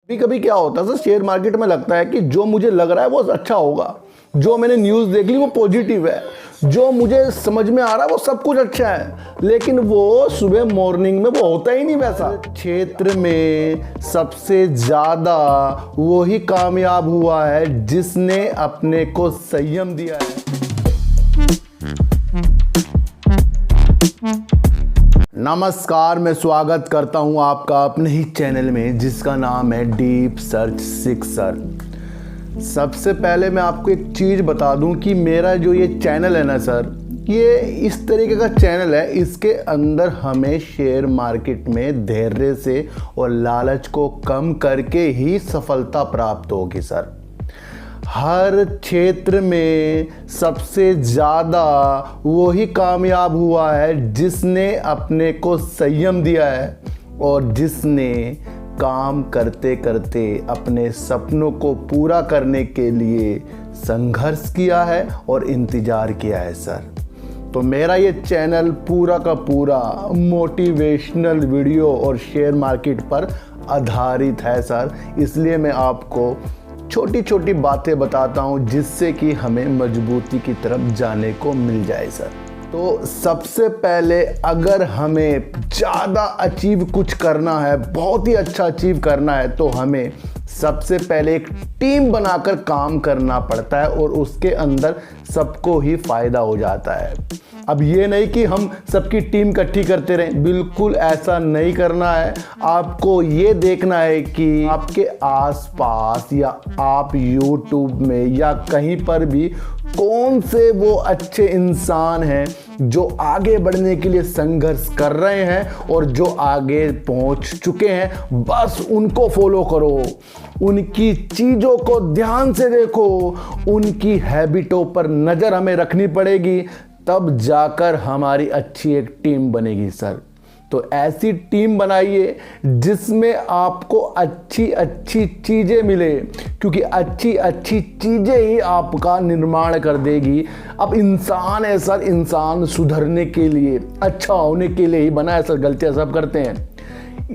कभी कभी क्या होता है सर, शेयर मार्केट में लगता है कि जो मुझे लग रहा है वो अच्छा होगा, जो मैंने न्यूज़ देख ली वो पॉजिटिव है, जो मुझे समझ में आ रहा है वो सब कुछ अच्छा है, लेकिन वो सुबह मॉर्निंग में वो होता ही नहीं वैसा। क्षेत्र में सबसे ज़्यादा वही कामयाब हुआ है जिसने अपने को संयम दिया है। नमस्कार, मैं स्वागत करता हूं आपका अपने ही चैनल में जिसका नाम है डीप सर्च सिक्सर। सबसे पहले मैं आपको एक चीज़ बता दूं कि मेरा जो ये चैनल है ना सर, ये इस तरीके का चैनल है, इसके अंदर हमें शेयर मार्केट में धैर्य से और लालच को कम करके ही सफलता प्राप्त होगी सर। हर क्षेत्र में सबसे ज़्यादा वही कामयाब हुआ है जिसने अपने को संयम दिया है और जिसने काम करते करते अपने सपनों को पूरा करने के लिए संघर्ष किया है और इंतज़ार किया है सर। तो मेरा ये चैनल पूरा का पूरा मोटिवेशनल वीडियो और शेयर मार्केट पर आधारित है सर, इसलिए मैं आपको छोटी छोटी बातें बताता हूं जिससे कि हमें मजबूती की तरफ जाने को मिल जाए सर। तो सबसे पहले अगर हमें ज़्यादा अचीव कुछ करना है, बहुत ही अच्छा अचीव करना है, तो हमें सबसे पहले एक टीम बनाकर काम करना पड़ता है और उसके अंदर सबको ही फ़ायदा हो जाता है। अब ये नहीं कि हम सबकी टीम इकट्ठी करते रहें, बिल्कुल ऐसा नहीं करना है। आपको ये देखना है कि आपके आसपास या आप YouTube में या कहीं पर भी कौन से वो अच्छे इंसान हैं जो आगे बढ़ने के लिए संघर्ष कर रहे हैं और जो आगे पहुंच चुके हैं, बस उनको फॉलो करो, उनकी चीज़ों को ध्यान से देखो, उनकी हैबिटों पर नज़र हमें रखनी पड़ेगी, तब जाकर हमारी अच्छी एक टीम बनेगी सर। तो ऐसी टीम बनाइए जिसमें आपको अच्छी अच्छी चीज़ें मिले, क्योंकि अच्छी अच्छी चीज़ें ही आपका निर्माण कर देगी। अब इंसान है सर, इंसान सुधरने के लिए, अच्छा होने के लिए ही बना है सर, गलतियां सब करते हैं।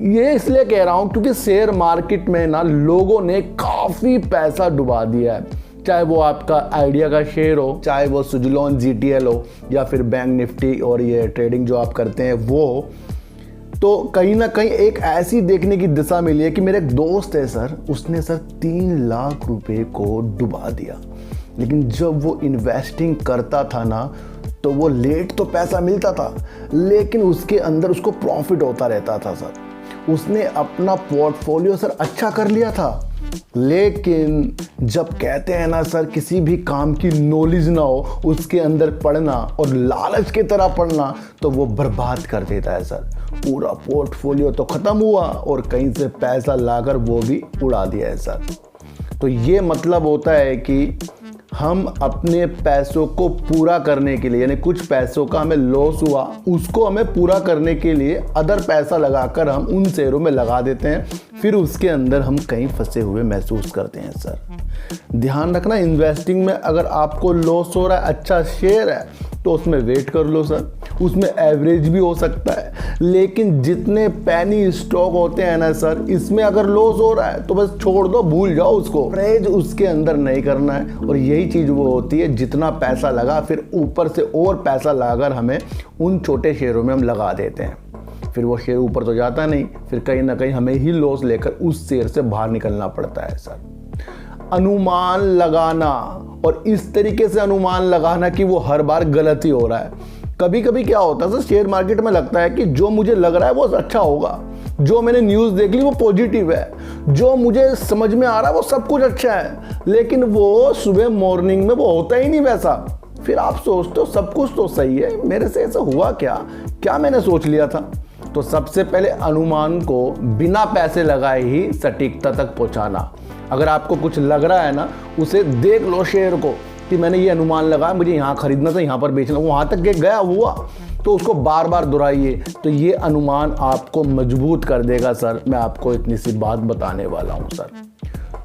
ये इसलिए कह रहा हूँ क्योंकि शेयर मार्केट में ना लोगों ने काफ़ी पैसा डुबा दिया है, चाहे वो आपका आइडिया का शेयर हो, चाहे वो सुजलॉन GTL हो, या फिर बैंक निफ्टी और ये ट्रेडिंग जो आप करते हैं वो। तो कहीं ना कहीं एक ऐसी देखने की दिशा मिली है कि मेरे एक दोस्त है सर, उसने सर 3 लाख रुपए को डुबा दिया, लेकिन जब वो इन्वेस्टिंग करता था ना तो वो लेट तो पैसा मिलता था, लेकिन उसके अंदर उसको प्रॉफिट होता रहता था सर। उसने अपना पोर्टफोलियो सर अच्छा कर लिया था, लेकिन जब कहते हैं ना सर, किसी भी काम की नॉलेज ना हो, उसके अंदर पढ़ना और लालच की तरह पढ़ना, तो वो बर्बाद कर देता है सर। पूरा पोर्टफोलियो तो ख़त्म हुआ और कहीं से पैसा लाकर वो भी उड़ा दिया है सर। तो ये मतलब होता है कि हम अपने पैसों को पूरा करने के लिए, यानी कुछ पैसों का हमें लॉस हुआ, उसको हमें पूरा करने के लिए अदर पैसा लगाकर हम उन शेयरों में लगा देते हैं, फिर उसके अंदर हम कहीं फंसे हुए महसूस करते हैं सर। ध्यान रखना, इन्वेस्टिंग में अगर आपको लॉस हो रहा है, अच्छा शेयर है तो उसमें वेट कर लो सर, उसमें एवरेज भी हो सकता है, लेकिन जितने पैनी स्टॉक होते हैं ना सर, इसमें अगर लॉस हो रहा है तो बस छोड़ दो, भूल जाओ उसको, एवरेज उसके अंदर नहीं करना है। और यही चीज़ वो होती है, जितना पैसा लगा फिर ऊपर से और पैसा लगाकर हमें उन छोटे शेयरों में हम लगा देते हैं, फिर वो शेयर ऊपर तो जाता नहीं, फिर कहीं ना कहीं हमें ही लॉस लेकर उस शेयर से बाहर निकलना पड़ता है सर। अनुमान लगाना, और इस तरीके से अनुमान लगाना कि वो हर बार गलत ही हो रहा है। कभी कभी क्या होता है सर, शेयर मार्केट में लगता है कि जो मुझे लग रहा है वो अच्छा होगा, जो मैंने न्यूज़ देख ली वो पॉजिटिव है, जो मुझे समझ में आ रहा है वो सब कुछ अच्छा है, लेकिन वो सुबह मॉर्निंग में वो होता ही नहीं वैसा। फिर आप सोचते हो सब कुछ तो सही है, मेरे से ऐसा हुआ क्या मैंने सोच लिया था। तो सबसे पहले अनुमान को बिना पैसे लगाए ही सटीकता तक पहुंचाना। अगर आपको कुछ लग रहा है ना, उसे देख लो शेयर को कि मैंने ये अनुमान लगाया, मुझे यहाँ खरीदना था, यहाँ पर बेचना, वहाँ तक गया हुआ, तो उसको बार बार दोहराइए, तो ये अनुमान आपको मजबूत कर देगा सर। मैं आपको इतनी सी बात बताने वाला हूँ सर।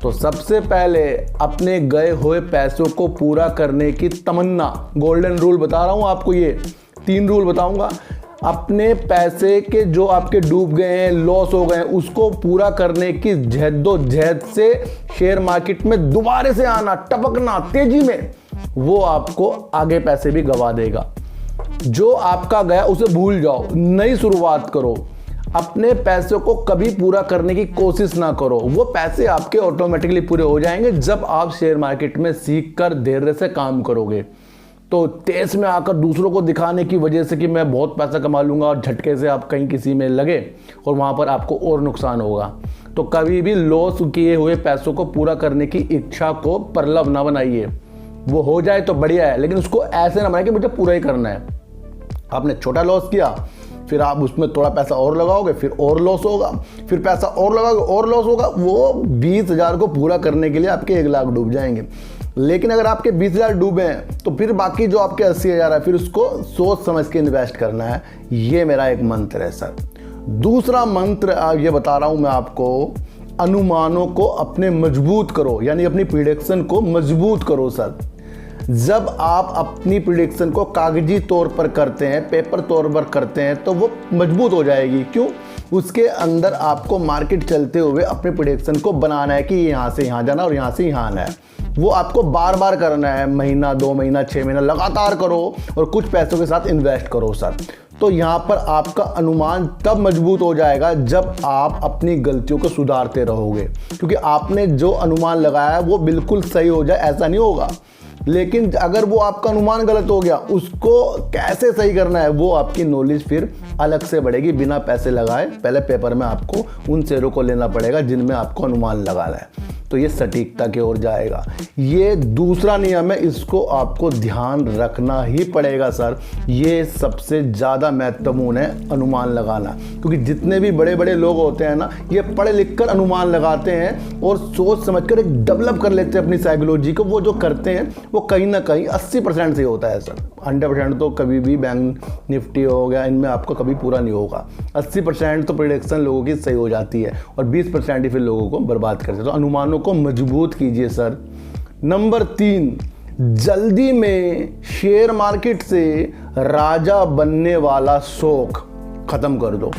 तो सबसे पहले अपने गए हुए पैसों को पूरा करने की तमन्ना, गोल्डन रूल बता रहा हूँ आपको, ये 3 रूल बताऊंगा। अपने पैसे के जो आपके डूब गए हैं, लॉस हो गए हैं, उसको पूरा करने की जहद से शेयर मार्केट में दोबारा से आना, टपकना तेजी में, वो आपको आगे पैसे भी गवा देगा। जो आपका गया उसे भूल जाओ, नई शुरुआत करो। अपने पैसों को कभी पूरा करने की कोशिश ना करो, वो पैसे आपके ऑटोमेटिकली पूरे हो जाएंगे जब आप शेयर मार्केट में सीख कर धैर्य से काम करोगे। तो तेज में आकर दूसरों को दिखाने की वजह से कि मैं बहुत पैसा कमा लूँगा और झटके से आप कहीं किसी में लगे और वहाँ पर आपको और नुकसान होगा। तो कभी भी लॉस किए हुए पैसों को पूरा करने की इच्छा को प्रलोभ ना बनाइए। वो हो जाए तो बढ़िया है, लेकिन उसको ऐसे ना बनाइए कि मुझे पूरा ही करना है। आपने छोटा लॉस किया, फिर आप उसमें थोड़ा पैसा और लगाओगे, फिर और लॉस होगा, फिर पैसा और लगाओगे और लॉस होगा। वो 20,000 को पूरा करने के लिए आपके 1 लाख डूब जाएंगे। लेकिन अगर आपके 20,000 डूबे हैं तो फिर बाकी जो आपके 80,000 है, फिर उसको सोच समझ के इन्वेस्ट करना है। ये मेरा एक मंत्र है सर। दूसरा मंत्र ये बता रहा हूं मैं आपको, अनुमानों को अपने मजबूत करो, यानी अपनी प्रिडिक्शन को मजबूत करो सर। जब आप अपनी प्रिडिक्शन को कागजी तौर पर करते हैं, पेपर तौर पर करते हैं, तो वो मजबूत हो जाएगी। क्यों? उसके अंदर आपको मार्केट चलते हुए अपनी प्रिडिक्शन को बनाना है कि यहाँ से यहाँ जाना और यहाँ से यहाँ आना है। वो आपको बार बार करना है, महीना 2 महीना 6 महीना लगातार करो और कुछ पैसों के साथ इन्वेस्ट करो सर। तो यहाँ पर आपका अनुमान तब मजबूत हो जाएगा जब आप अपनी गलतियों को सुधारते रहोगे, क्योंकि आपने जो अनुमान लगाया है वो बिल्कुल सही हो जाए ऐसा नहीं होगा। लेकिन अगर वो आपका अनुमान गलत हो गया, उसको कैसे सही करना है वो आपकी नॉलेज फिर अलग से बढ़ेगी। बिना पैसे लगाए पहले पेपर में आपको उन शेयरों को लेना पड़ेगा जिनमें आपको अनुमान लगाना है, तो ये सटीकता की ओर जाएगा। ये दूसरा नियम है, इसको आपको ध्यान रखना ही पड़ेगा सर। ये सबसे ज़्यादा महत्वपूर्ण है, अनुमान लगाना। क्योंकि जितने भी बड़े बड़े लोग होते हैं ना, ये पढ़ लिख कर अनुमान लगाते हैं और सोच समझ कर एक डेवलप कर लेते हैं अपनी साइकोलॉजी को। वो जो करते हैं वो कहीं ना कहीं 80% से होता है सर। 100% तो कभी भी बैंक निफ्टी हो गया, इनमें आपको कभी पूरा नहीं होगा। 80% तो प्रेडिक्शन लोगों की सही हो जाती है और 20% ही फिर लोगों को बर्बाद करते हैं। तो अनुमानों को मजबूत कीजिए सर। नंबर 3, जल्दी में शेयर मार्केट से राजा बनने वाला शौक खत्म कर दो।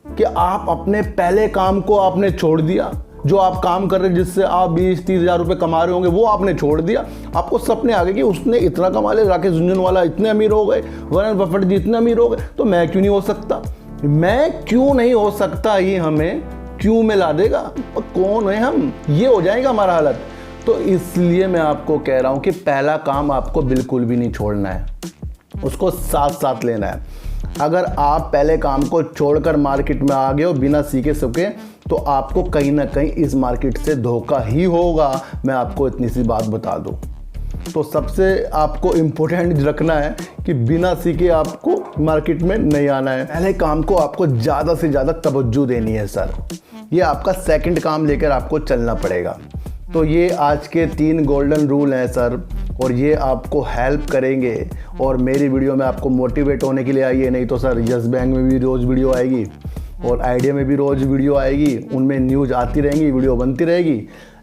कि आप अपने पहले काम को आपने छोड़ दिया, जो आप काम कर रहे हैं जिससे आप 20-30 हज़ार रुपये कमा रहे होंगे, वो आपने छोड़ दिया। आपको सपने आ गए कि उसने इतना कमा लिया, राकेश झुनझुनवाला इतने अमीर हो गए, वॉरेन बफेट जी इतने अमीर हो गए, तो मैं क्यों नहीं हो सकता? मैं क्यों नहीं हो सकता, ये हमें क्यों में ला देगा। कौन है हम, ये हो जाएगा हमारा हालत। तो इसलिए मैं आपको कह रहा हूं कि पहला काम आपको बिल्कुल भी नहीं छोड़ना है, उसको साथ साथ लेना है। अगर आप पहले काम को छोड़कर मार्केट में आ गए हो बिना सीखे सके, तो आपको कहीं ना कहीं इस मार्केट से धोखा ही होगा। मैं आपको इतनी सी बात बता दूं। तो सबसे आपको इम्पोर्टेंट रखना है कि बिना सीखे आपको मार्केट में नहीं आना है। पहले काम को आपको ज़्यादा से ज़्यादा तवज्जो देनी है सर। ये आपका सेकंड काम लेकर आपको चलना पड़ेगा। तो ये आज के 3 गोल्डन रूल हैं सर, और ये आपको हेल्प करेंगे। और मेरी वीडियो में आपको मोटिवेट होने के लिए आइए, नहीं तो सर यस बैंक में भी रोज़ वीडियो आएगी और आइडिया में भी रोज़ वीडियो आएगी, उनमें न्यूज़ आती रहेंगी, वीडियो बनती रहेगी।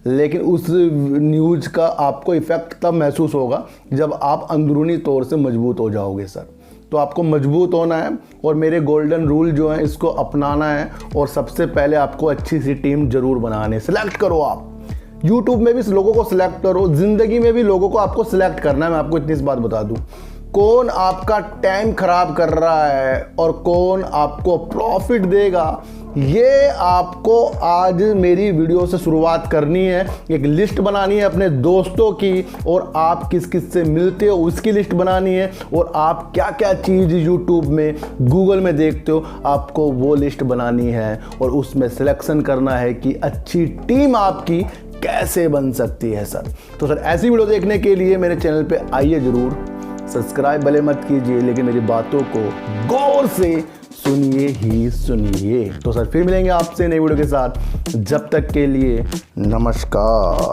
लेकिन उस न्यूज़ का आपको इफ़ेक्ट तब महसूस होगा जब आप अंदरूनी तौर से मजबूत हो जाओगे सर। तो आपको मजबूत होना है और मेरे गोल्डन रूल जो हैं इसको अपनाना है। और सबसे पहले आपको अच्छी सी टीम ज़रूर बनानी है। सिलेक्ट करो, आप यूट्यूब में भी लोगों को सिलेक्ट करो, ज़िंदगी में भी लोगों को आपको सिलेक्ट करना है। मैं आपको इतनी सी बात बता दूं, कौन आपका टाइम खराब कर रहा है और कौन आपको प्रॉफिट देगा, ये आपको आज मेरी वीडियो से शुरुआत करनी है। एक लिस्ट बनानी है अपने दोस्तों की, और आप किस किस से मिलते हो उसकी लिस्ट बनानी है, और आप क्या क्या चीज़ यूट्यूब में गूगल में देखते हो आपको वो लिस्ट बनानी है, और उसमें सिलेक्शन करना है कि अच्छी टीम आपकी कैसे बन सकती है सर। तो सर ऐसी वीडियो देखने के लिए मेरे चैनल पे आइए ज़रूर, सब्सक्राइब भले मत कीजिए लेकिन मेरी बातों को गौर से सुनिए ही सुनिए। तो सर फिर मिलेंगे आपसे नई वीडियो के साथ, जब तक के लिए नमस्कार।